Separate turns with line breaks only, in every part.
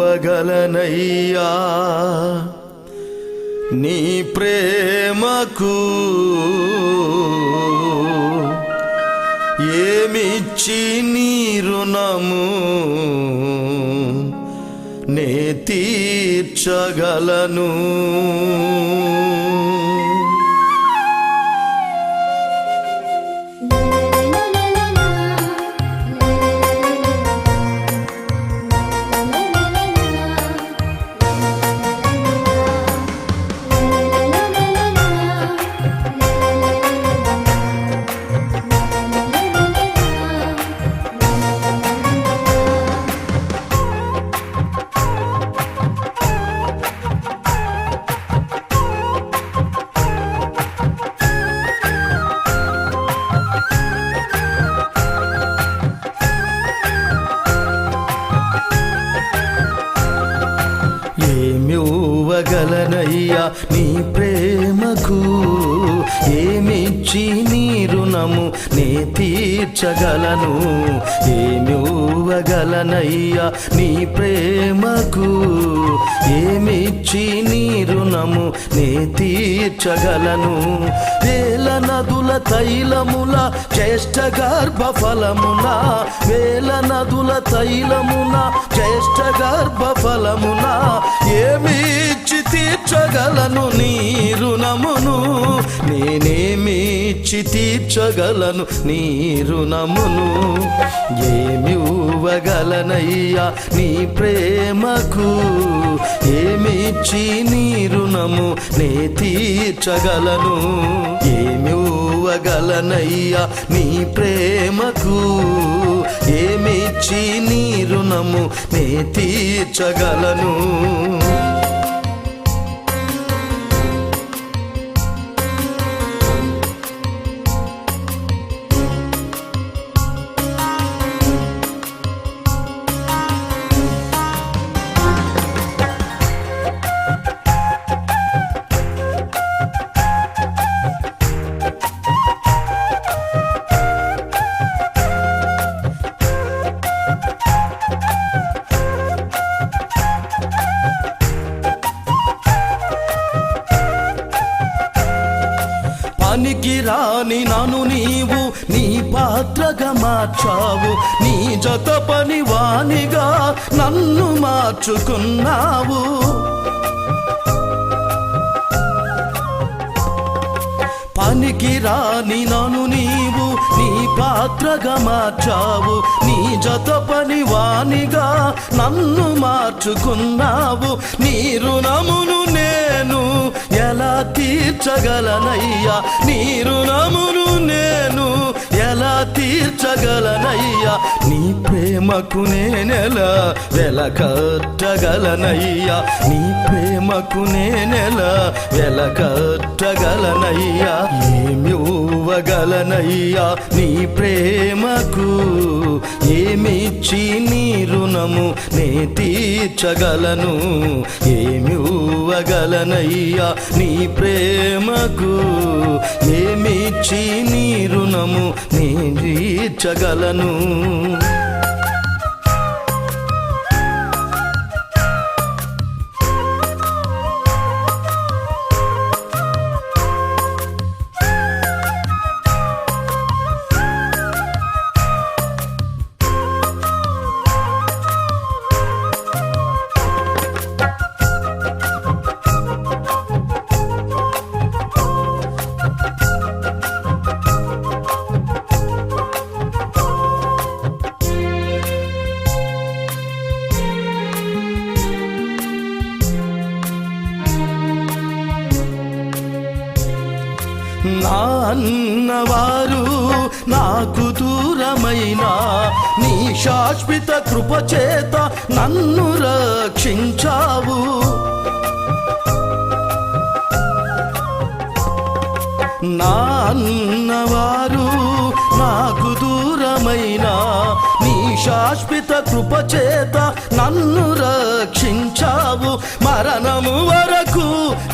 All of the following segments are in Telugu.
ఏమివ్వగలనయ్యా నీ ప్రేమకు, ఏమిచ్చి నీ రుణము నే తీర్చగలను. ఏమివ్వగలనయ్యా నీ ప్రేమకు, ఏమిచ్చి నీ రుణము నే తీర్చగలను. ఏమివ్వగలనయ్యా నీ ప్రేమకు, ఏమిచ్చి నీ రుణము నే తీర్చగలను. వేల నదుల తైలముల జ్యేష్ఠ గర్భ ఫలమున, వేల నదుల తైలమున జ్యేష్ఠ గర్భ ఫలమున, ఏమిచ్చి తీర్చగలను నీ రుణమును. నేనేమిచ్చి తీర్చగలను నీ రుణమును. ఏమివ్వగలనయ్యా నీ ప్రేమకు, ఏమిచ్చి నీ రుణము నే తీర్చగలను. ఏమివ్వగలనయ్యా నీ ప్రేమకు, ఏమిచ్చి నీ రుణము నే తీర్చగలను. పనికి రాని నన్ను నీవు నీ పాత్రగా మార్చావు, నీ జత పని వానిగా నన్ను మార్చుకున్నావు. పనికి రాని నన్ను నీవు నీ పాత్రగా మార్చావు, నీ జత పని వానిగా నన్ను మార్చుకున్నావు. నీ రుణమును నేను ఎలా తీర్చగలనయ్యా, నీ రుణమును నేను ఎలా తీర్చగలనయ్యా. నీ ప్రేమకు నేనెలా వెలకట్టగలనయ్యా, నీ ప్రేమకు నేనెలా వెలకట్టగలనయ్యా. ఏమివ్వగలనయ్యా నీ ప్రేమకు, ఏమిచ్చి నీ రుణము నే తీర్చగలను. ఏమివ్వగలనయ్యా నీ ప్రేమకు, ఏమిచ్చి నీ రుణము నే తీర్చగలను. నా అన్నవారు నాకు దూరమైనా నీ శాశ్వత కృప చేత నన్ను రక్షించావు. నా అన్నవారు నాకు దూరమైన నీ శాశ్వత కృప చేత నన్ను రక్షించావు. మరణము వరకు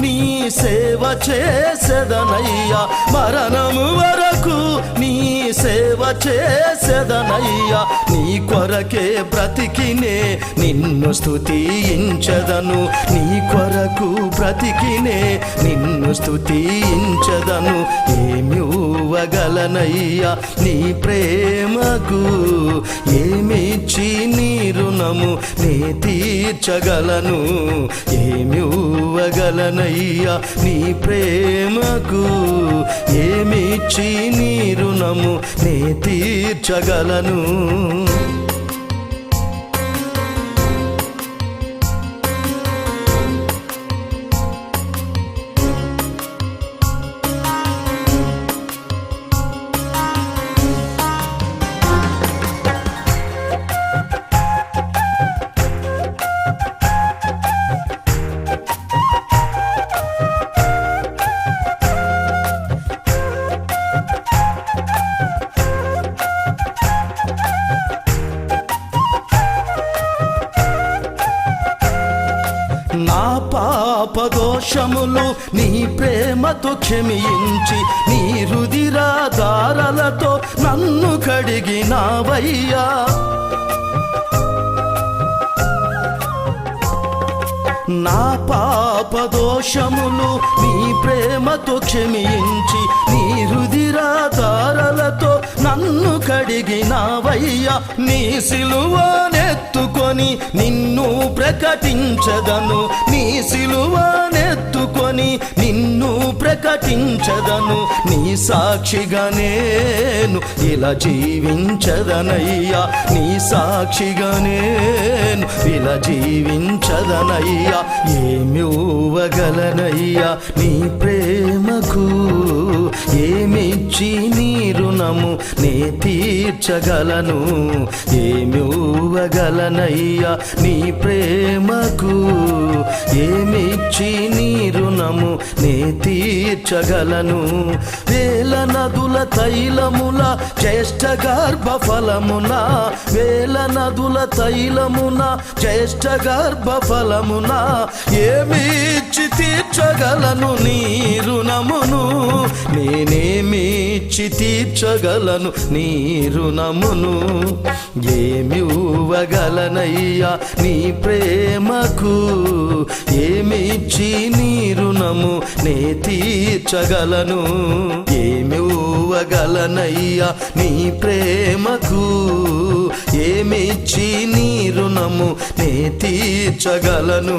నీ సేవ చేసెదనయ్యా, మరణము వరకు నీ సేవ చేసెదనయ్యా. నీ కొరకే బ్రతికినే నిన్ను స్తుతించెదను, నీ కొరకు బ్రతికినే నిన్ను స్తుతించెదను. ఏమివ్వగలనయ్యా నీ ప్రేమకు, ఏమిచ్చి నీ రుణము నే తీర్చగలను. ఏమివ్వగలనయ్యా నీ ప్రేమకు, ఏమిచ్చి నీ రుణము నే తీర్చగలను. నా పాపదోషములు నీ ప్రేమతో క్షమించి, నీ రుధిరధారలతో నన్ను కడిగినావయ్యా. నా పాపదోషములు నీ ప్రేమతో క్షమించి, నీ రుధిరధారలతో నన్ను కడిగినావయ్యా. నీ సిలువనెత్తుకొని నిన్ను ప్రకటించదను, నీ సిలువనెత్తుకొని నిన్ను ప్రకటించదను. నీ సాక్షిగా నేను ఇలా జీవించదనయ్యా, నీ సాక్షిగా నేను ఇలా జీవించదనయ్యా. ఏమివ్వగలనయ్యా నీ ప్రేమకు, ఏమిచ్చి నీ రుణము నే తీర్చగలను. ఏమివ్వగలనయ్యా నీ ప్రేమకు, ఏమిచ్చి నీ రుణము నే తీర్చగలను. వేల నదుల తైలముల జ్యేష్ఠ గర్భ ఫలమున, వేల నదుల తైలమున జ్యేష్ఠ గర్భ ఫలమున, ఏమిచ్చి తీర్చగలను నీ రుణమును. నేనేమిచ్చి తీర్చగలను నీ రుణమును. ఏమివ్వగలనయ్యా నీ ప్రేమకు, ఏమిచ్చి నీ రుణము నే తీర్చగలను. ఏమివ్వగలనయ్యా నీ ప్రేమకు, ఏమిచ్చి నీ రుణము నే తీర్చగలను.